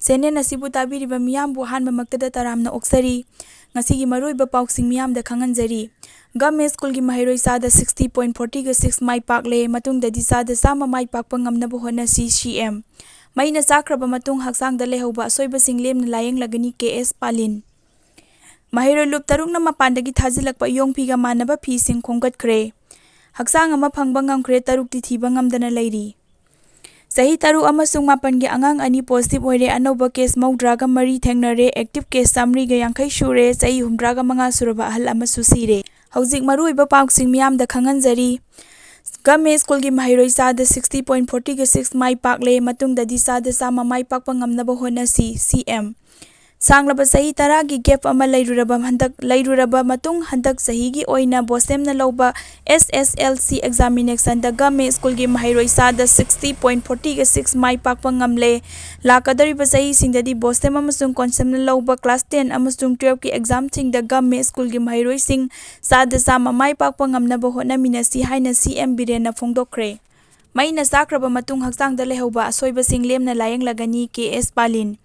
Channel ꯑꯁꯤꯕꯨ ꯇꯥꯕꯤꯔꯤꯕ ꯃꯤꯌꯥꯝꯕꯨ ꯑꯍꯥꯟꯕꯃꯛꯇꯗ ꯇꯔꯥꯝꯅ ꯑꯣꯛꯆꯔꯤ꯫ ꯉꯁꯤꯒꯤ ꯃꯔꯨꯑꯣꯏꯕ ꯄꯥꯎꯁꯤꯡ ꯃꯤꯌꯥꯝꯗ ꯈꯪꯍꯟꯖꯔꯤ꯫ ꯒꯚꯔꯟꯃꯦꯟꯠ ꯁ꯭ꯀꯨꯜꯒꯤ ꯃꯍꯩꯔꯣꯏ ꯆꯥꯗ 60.46 ꯃꯥꯏ ꯄꯥꯛꯂꯦ, ꯃꯇꯨꯡꯗꯗꯤ ꯆꯥꯗ 100 ꯃꯥꯏ ꯄꯥꯛꯄ ꯉꯝꯅꯕ ꯍꯣꯠꯅꯁꯤ ꯁꯤ.ꯑꯦꯝ. ꯃꯩꯅ ꯆꯥꯛꯈ꯭ꯔꯕ ꯃꯇꯨꯡ ꯍꯛꯆꯥꯡꯗ ꯂꯩꯍꯧꯕ ꯑꯁꯣꯏꯕꯁꯤꯡ ꯂꯦꯝꯅ ꯂꯥꯌꯦꯡꯂꯒꯅꯤ ꯀꯦ.ꯑꯦꯁ. ꯄꯥꯂꯤꯟ꯫ ꯃꯍꯩꯔꯣꯏ ꯂꯨꯞ 3ꯅ ꯃꯄꯥꯟꯗꯒꯤ ꯊꯥꯖꯤꯜꯂꯛꯄ ꯏꯌꯣꯡ-ꯐꯤꯒ ꯃꯥꯟꯅꯕ ꯐꯤꯁꯤꯡ ꯈꯣꯝꯒꯠꯈ꯭ꯔꯦ꯫ ꯍꯛꯆꯥꯡ ꯑꯃ ꯐꯪꯕ ꯉꯝꯈ꯭ꯔꯦ, 3ꯇꯤ ꯊꯤꯕ10ꯉꯝꯗꯅ ꯂꯩꯔꯤ꯫ ꯆꯍꯤ 3 ꯑꯃꯁꯨꯡ 7ꯒꯤ ꯑꯉꯥꯡ 2 ꯄꯣꯖꯤꯇꯤꯚ ꯑꯣꯏꯔꯦ꯫ ꯑꯅꯧꯕ ꯀꯦꯁ 93 ꯊꯦꯡꯅꯔꯦ꯫ ꯑꯦꯛꯇꯤꯚ ꯀꯦꯁ 350 ꯁꯨꯔꯦ꯫ ꯆꯍꯤ 85 ꯁꯨꯔꯕ ꯑꯍꯜ ꯑꯃꯁꯨ ꯁꯤꯔꯦ꯫ ꯍꯧꯖꯤꯛ ꯃꯔꯨꯑꯣꯏꯕ ꯄꯥꯎꯁꯤꯡ ꯃꯤꯌꯥꯝꯗ ꯈꯪꯍꯟꯖꯔꯤ꯫ ꯒꯚꯔꯟꯃꯦꯟꯠ ꯁ꯭ꯀꯨꯜꯒꯤ ꯃꯍꯩꯔꯣꯏ ꯆꯥꯗ 60.46 ꯃꯥꯏ ꯄꯥꯛꯂꯦ, ꯃꯇꯨꯡꯗꯗꯤ ꯆꯥꯗ 100 ꯃꯥꯏ ꯄꯥꯛꯄ ꯉꯝꯅꯕ ꯍꯣꯠꯅꯁꯤ ꯁꯤ.ꯑꯦꯝ. ꯁꯥꯡꯂꯕ ꯆꯍꯤ 10ꯒꯤ ꯒꯦꯞ ꯑꯃ ꯂꯩꯔꯨꯔꯕ ꯃꯇꯨꯡ ꯍꯟꯗꯛ ꯆꯍꯤꯒꯤ ꯑꯣꯏꯅ ꯕꯣꯁꯇꯦꯝꯅ ꯂꯧꯕ SSLC ꯑꯦꯛꯖꯥꯃꯤꯅꯦꯁꯟꯗ ꯒꯚꯔꯟꯃꯦꯟꯠ ꯁ꯭ꯀꯨꯜꯒꯤ ꯃꯍꯩꯔꯣꯏ ꯆꯥꯗ 60.46 ꯃꯥꯏ ꯄꯥꯛꯄ ꯉꯝꯂꯦ꯫ ꯂꯥꯛꯀꯗꯧꯔꯤꯕ ꯆꯍꯤꯁꯤꯡꯗꯗꯤ ꯕꯣꯁꯇꯦꯝ ꯑꯃꯁꯨꯡ ꯀꯣꯟꯁꯦꯞꯅ ꯂꯧꯕ ꯀ꯭ꯂꯥꯁ 10 ꯑꯃꯁꯨꯡ 12ꯒꯤ ꯑꯦꯛꯖꯥꯝꯁꯤꯡꯗ ꯒꯚꯔꯟꯃꯦꯟꯠ ꯁ꯭ꯀꯨꯜꯒꯤ ꯃꯍꯩꯔꯣꯏꯁꯤꯡ ꯆꯥꯗ 100 ꯃꯥꯏ ꯄꯥꯛꯄ ꯉꯝꯅꯕ ꯍꯣꯠꯅꯃꯤꯟꯅꯁꯤ ꯍꯥꯏꯅ ꯁꯤ.ꯑꯦꯝ. ꯕꯤꯔꯦꯟꯅ ꯐꯣꯡꯗꯣꯛꯈ꯭ꯔꯦ꯫ ꯃꯩꯅ ꯆꯥꯛꯈ꯭ꯔꯕ ꯃꯇꯨꯡ ꯍꯛꯆꯥꯡꯗ ꯂꯩꯍꯧꯕ ꯑꯁꯣꯏꯕꯁꯤꯡ ꯂꯦꯝꯅ ꯂꯥꯌꯦꯡꯂꯒꯅꯤ ꯀꯦ.ꯑꯦꯁ. ꯄꯥꯂꯤꯟ꯫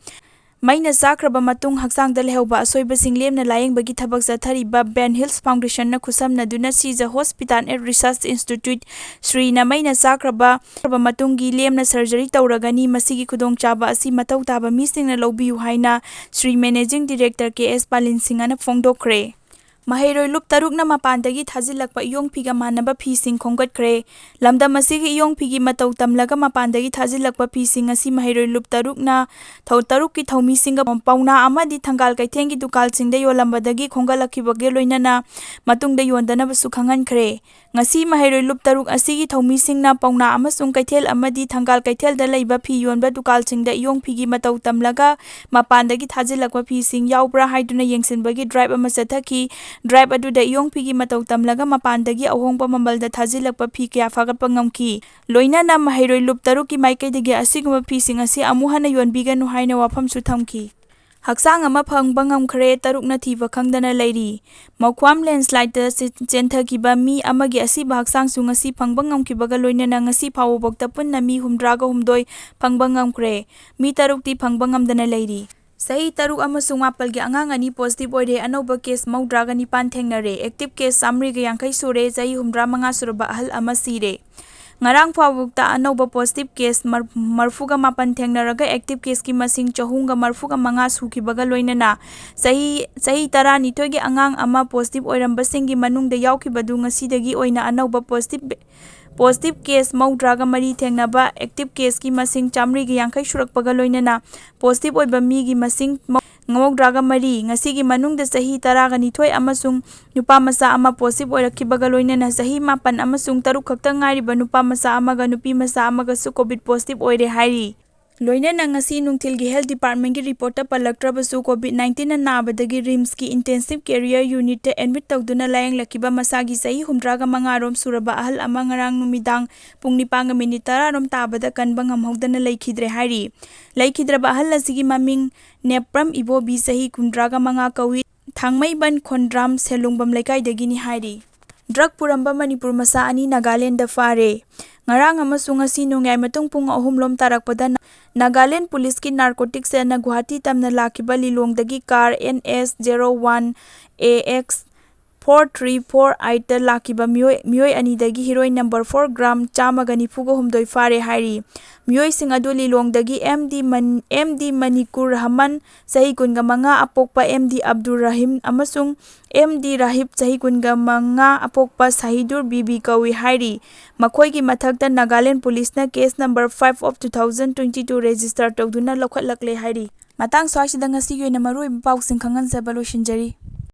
ꯃꯩꯅ ꯆꯥꯛꯈ꯭ꯔꯕ ꯃꯇꯨꯡ ꯍꯛꯆꯥꯡꯗ ꯂꯩꯍꯧꯕ ꯑꯁꯣꯏꯕꯁꯤꯡ ꯂꯦꯝꯅ ꯂꯥꯌꯦꯡꯕꯒꯤ ꯊꯕꯛ ꯆꯠꯊꯔꯤꯕ ꯕꯦꯟ ꯍꯤꯜꯁ ꯐꯥꯎꯟꯗꯦꯁꯟꯅ ꯈꯨꯠꯁꯝꯅꯗꯨꯅ Shija hospital and research institute ꯁ꯭ꯔꯤꯅ ꯃꯩꯅ ꯆꯥꯛꯈ꯭ꯔꯕ ꯃꯇꯨꯡꯒꯤ ꯂꯦꯝꯅ ꯁꯔꯖꯔꯤ ꯇꯧꯔꯒꯅꯤ꯫ ꯃꯁꯤꯒꯤ ꯈꯨꯗꯣꯡꯆꯥꯕ ꯑꯁꯤ ꯃꯊꯧ ꯇꯥꯕ ꯃꯤꯁꯤꯡꯅ ꯂꯧꯕꯤꯌꯨ ꯍꯥꯏꯅ ꯁ꯭ꯔꯤ ꯃꯦꯅꯦꯖꯤꯡ ꯗꯤꯔꯦꯛꯇꯔ ꯀꯦ.ꯑꯦꯁ. ꯄꯥꯂꯤꯟ ꯁꯤꯡꯍꯅ ꯐꯣꯡꯗꯣꯛꯈ꯭ꯔꯦ꯫ ꯃꯍꯩꯔꯣꯏ ꯂꯨꯞ 3ꯅ ꯃꯄꯥꯟꯗꯒꯤ ꯊꯥꯖꯤꯜꯂꯛꯄ ꯏꯌꯣꯡ-ꯐꯤꯒ ꯃꯥꯟꯅꯕ ꯐꯤꯁꯤꯡ ꯈꯣꯝꯒꯠꯈ꯭ꯔꯦ꯫ ꯂꯝꯗꯝ ꯑꯁꯤꯒꯤ ꯏꯌꯣꯡ-ꯐꯤꯒꯤ ꯃꯇꯧ ꯇꯝꯂꯒ ꯃꯄꯥꯟꯗꯒꯤ ꯊꯥꯖꯤꯜꯂꯛꯄ ꯐꯤꯁꯤꯡ ꯑꯁꯤ ꯃꯍꯩꯔꯣꯏ ꯂꯨꯞ 3ꯀꯤ ꯊꯧꯃꯤꯁꯤꯡꯒ ꯄꯥꯎꯅꯥ ꯑꯃꯗꯤ ꯊꯪꯒꯥꯜ ꯀꯩꯊꯦꯜꯒꯤ ꯗꯨꯀꯥꯟꯁꯤꯡꯗ ꯌꯣꯜꯂꯝꯕꯗꯒꯤ ꯈꯣꯝꯒꯠꯂꯛꯈꯤꯕꯒ ꯂꯣꯏꯅꯅ ꯃꯇꯨꯡꯗ ꯌꯣꯟꯗꯅꯕꯁꯨ ꯈꯪꯍꯟꯈ꯭ꯔꯦ꯫ ꯉꯁꯤ ꯃꯍꯩꯔꯣꯏ ꯂꯨꯞ 3 ꯑꯁꯤꯒꯤ ꯊꯧꯃꯤꯁꯤꯡꯅ ꯄꯥꯎꯅꯥ ꯑꯃꯁꯨꯡ ꯀꯩꯊꯦꯜ ꯑꯃꯗꯤ ꯊꯪꯒꯥꯜ ꯀꯩꯊꯦꯜꯗ ꯂꯩꯕ ꯐꯤ ꯌꯣꯟꯕ ꯗꯨꯀꯥꯟꯁꯤꯡꯗ ꯏꯌꯣꯡ-ꯐꯤꯒꯤ ꯃꯇꯧ ꯇꯝꯂꯒ ꯃꯄꯥꯟꯗꯒꯤ ꯊꯥꯖꯤꯜꯂꯛꯄ ꯐꯤꯁꯤꯡ ꯌꯥꯎꯕ꯭ꯔꯥ ꯍꯥꯏꯗꯨꯅ ꯌꯦꯡꯁꯤꯟꯕꯒꯤ ꯗ꯭ꯔꯥꯏꯚ ꯑꯃ ꯆꯠꯊꯈꯤ꯫ ꯗ꯭ꯔꯥꯏꯚ ꯑꯗꯨꯗ ꯏꯌꯣꯡ-ꯐꯤꯒꯤ ꯃꯇꯧ ꯇꯝꯂꯒ ꯃꯄꯥꯟꯗꯒꯤ ꯑꯍꯣꯡꯕ ꯃꯃꯜꯗ ꯊꯥꯖꯤꯜꯂꯛꯄ ꯐꯤ ꯀꯌꯥ ꯐꯥꯒꯠꯄ ꯉꯝꯈꯤ꯫ ꯂꯣꯏꯅꯅ ꯃꯍꯩꯔꯣꯏ ꯂꯨꯞ 3ꯀꯤ ꯃꯥꯏꯀꯩꯗꯒꯤ ꯑꯁꯤꯒꯨꯝꯕ ꯐꯤꯁꯤꯡ ꯑꯁꯤ ꯑꯃꯨꯛ ꯍꯟꯅ ꯌꯣꯟꯕꯤꯒꯅꯨ ꯍꯥꯏꯅ ꯋꯥꯐꯝꯁꯨ ꯊꯝꯈꯤ꯫ ꯍꯛꯆꯥꯡ ꯑꯃ ꯐꯪꯕ ꯉꯝꯈ꯭ꯔꯦ, 3ꯅ ꯊꯤꯕ ꯈꯪꯗꯅ ꯂꯩꯔꯤ꯫ ꯃꯧꯈ꯭ꯋꯥꯝ ꯂꯦꯟꯁ꯭ꯂꯥꯏꯗꯇ ꯆꯦꯟꯊꯈꯤꯕ ꯃꯤ ꯑꯃꯒꯤ ꯑꯁꯤꯕ ꯍꯛꯆꯥꯡꯁꯨ ꯉꯁꯤ ꯐꯪꯕ ꯉꯝꯈꯤꯕꯒ ꯂꯣꯏꯅꯅ ꯉꯁꯤ ꯐꯥꯎꯕꯐꯥꯎꯗ ꯄꯨꯟꯅ ꯃꯤ 82 ꯐꯪꯕ ꯉꯝꯈ꯭ꯔꯦ꯫ ꯃꯤ 3ꯇꯤ ꯐꯪꯕ ꯉꯝꯗꯅ ꯂꯩꯔꯤ꯫ ꯆꯍꯤ 3 ꯑꯃꯁꯨꯡ 7ꯒꯤ ꯑꯉꯥꯡ 2 ꯄꯣꯖꯤꯇꯤꯚ ꯑꯣꯏꯔꯦ꯫ ꯑꯅꯧꯕ ꯀꯦꯁ 89 ꯊꯦꯡꯅꯔꯦ꯫ ꯑꯦꯛꯇꯤꯚ ꯀꯦꯁ 350 ꯁꯨꯔꯦ꯫ ꯆꯍꯤ 85 ꯁꯨꯔꯕ ꯑꯍꯜ ꯑꯃ ꯁꯤꯔꯦ꯫ ꯉꯔꯥꯡ ꯐꯥꯎꯕꯗ ꯑꯅꯧꯕ ꯄꯣꯖꯤꯇꯤꯚ ꯀꯦꯁ 48 ꯊꯦꯡꯅꯔꯒ ꯑꯦꯛꯇꯤꯚ ꯀꯦꯁꯀꯤ ꯃꯁꯤꯡ 345 ꯁꯨꯈꯤꯕꯒ ꯂꯣꯏꯅꯅ ꯆꯍꯤ 12ꯒꯤ ꯑꯉꯥꯡ 1 ꯄꯣꯖꯤꯇꯤꯚ ꯑꯣꯏꯔꯝꯕꯁꯤꯡꯒꯤ ꯃꯅꯨꯡꯗ ꯌꯥꯎꯈꯤꯕꯗꯨ ꯉꯁꯤꯗꯒꯤ ꯑꯣꯏꯅ ꯑꯅꯧꯕ ꯄꯣꯖꯤꯇꯤꯚ ꯀꯦꯁ 93 ꯊꯦꯡꯅꯕ, ꯑꯦꯛꯇꯤꯚ ꯀꯦꯁꯀꯤ ꯃꯁꯤꯡ 350 ꯁꯨꯔꯛꯄꯒ ꯂꯣꯏꯅꯅ ꯄꯣꯖꯤꯇꯤꯚ ꯑꯣꯏꯕ ꯃꯤꯒꯤ ꯃꯁꯤꯡ 93, ꯉꯁꯤꯒꯤ ꯃꯅꯨꯡꯗ ꯆꯍꯤ 12 ꯑꯃꯁꯨꯡ ꯅꯨꯄꯥꯃꯆꯥ 1 ꯄꯣꯖꯤꯇꯤꯚ ꯑꯣꯏꯔꯛꯈꯤꯕꯒ ꯂꯣꯏꯅꯅ ꯆꯍꯤ 7 ꯑꯃꯁꯨꯡ 3 ꯈꯛꯇ ꯉꯥꯏꯔꯤꯕ ꯅꯨꯄꯥꯃꯆꯥ 1ꯒ ꯅꯨꯄꯤꯃꯆꯥ 1ꯒꯁꯨ ꯀꯣꯚꯤꯗ ꯄꯣꯖꯤꯇꯤꯚ ꯑꯣꯏꯔꯦ ꯍꯥꯏꯔꯤ꯫ ꯂꯣꯏꯅꯅ ꯉꯁꯤ ꯅꯨꯡꯊꯤꯜꯒꯤ ꯍꯦꯜꯊ ꯗꯤꯄꯥꯔꯠꯃꯦꯟꯠꯀꯤ ꯔꯤꯄꯣꯔꯠꯇ ꯄꯜꯂꯛꯇ꯭ꯔꯕꯁꯨ ꯀꯣꯚꯤꯗ-19ꯅ ꯅꯥꯕꯗꯒꯤ ꯔꯤꯝꯁꯀꯤ ꯏꯟꯇꯦꯟꯁꯤꯚ ꯀꯦꯌꯔ ꯌꯨꯅꯤꯠꯇ ꯑꯦꯗꯃꯤꯠ ꯇꯧꯗꯨꯅ ꯂꯥꯌꯦꯡꯂꯛꯈꯤꯕ ꯃꯁꯥꯒꯤ ꯆꯍꯤ 85 ꯁꯨꯔꯕ ꯑꯍꯜ ꯑꯃ ꯉꯔꯥꯡ ꯅꯨꯃꯤꯗꯥꯡ ꯄꯨꯡ 9:10 ꯇꯥꯕꯗ ꯀꯟꯕ ꯉꯝꯍꯧꯗꯅ ꯂꯩꯈꯤꯗ꯭ꯔꯦ ꯍꯥꯏꯔꯤ꯫ ꯂꯩꯈꯤꯗ꯭ꯔꯕ ꯑꯍꯜ ꯑꯁꯤꯒꯤ ꯃꯃꯤꯡ ꯅꯦꯄ꯭ꯔꯝ ꯏꯕꯣꯕꯤ, ꯆꯍꯤ 85 ꯀꯧꯏ, ꯊꯥꯡꯃꯩꯕꯟ ꯈꯣꯟꯗ꯭ꯔꯥꯝ ꯁꯦꯂꯨꯡꯕꯝ ꯂꯩꯀꯥꯏꯗꯒꯤꯅꯤ ꯍꯥꯏꯔꯤ꯫ ꯗ꯭ꯔꯒ ꯄꯨꯔꯝꯕ ꯃꯅꯤꯄꯨꯔ ꯃꯆꯥ 2 ꯅꯥꯒꯥꯂꯦꯟꯗꯗ ꯐꯥꯔꯦ꯫ ꯉꯔꯥꯡ ꯑꯃꯁꯨꯡ ꯉꯁꯤ ꯅꯣꯡꯌꯥꯏ ꯃꯇꯨꯡ ꯄꯨꯡ 3 ꯇꯥꯔꯛꯄꯗ ꯅꯥꯒꯥꯂꯦꯟꯗ ꯄꯨꯂꯤꯁꯀꯤ ꯅꯥꯔꯀꯣꯇꯤꯛꯁ ꯁꯦꯜꯅ ꯒꯨꯋꯥꯍꯥꯇꯤ ꯇꯝꯅ ꯂꯥꯛꯈꯤꯕ ꯂꯤꯂꯣꯡꯗꯒꯤ ꯀꯥꯔ NS01AX 4348ꯇ ꯂꯥꯛꯈꯤꯕ ꯃꯤꯑꯣꯏ 2ꯗꯒꯤ ꯍꯤꯔꯣꯏꯟ ꯅꯝꯕꯔ 4 ꯒ꯭ꯔꯥꯝ 194 ꯐꯥꯔꯦ ꯍꯥꯏꯔꯤ꯫ ꯃꯤꯑꯣꯏꯁꯤꯡ ꯑꯗꯨ ꯂꯤꯂꯣꯡꯗꯒꯤ MD ꯃꯅꯤꯀꯨꯔ ꯔꯍꯃꯟ, ꯆꯍꯤ 25 ꯑꯄꯣꯛꯄ MD ꯑꯕꯗꯨꯔ ꯔꯍꯤꯝ ꯑꯃꯁꯨꯡ MD ꯔꯥꯍꯤꯕ, ꯆꯍꯤ 25 ꯑꯄꯣꯛꯄ ꯁꯥꯍꯤꯗꯨꯔ ꯕꯤꯕꯤ ꯀꯧꯏ ꯍꯥꯏꯔꯤ꯫ ꯃꯈꯣꯏꯒꯤ ꯃꯊꯛꯇ ꯅꯥꯒꯥꯂꯦꯟꯗ ꯄꯨꯂꯤꯁꯅ ꯀꯦꯁ ꯅꯝꯕꯔ 5/2022 ꯔꯦꯖꯤꯁꯇꯔ ꯇꯧꯗꯨꯅ ꯂꯧꯈꯠꯂꯛꯂꯦ ꯍꯥꯏꯔꯤ꯫ ꯃꯇꯥꯡ ꯁ꯭ꯋꯥꯏꯁꯤꯗ ꯉꯁꯤꯒꯤ ꯑꯣꯏꯅ ꯃꯔꯨꯑꯣꯏꯕ ꯄꯥꯎꯁꯤꯡ ꯈꯪꯍꯟꯖꯕ ꯂꯣꯏꯁꯤꯟꯖꯔꯤ꯫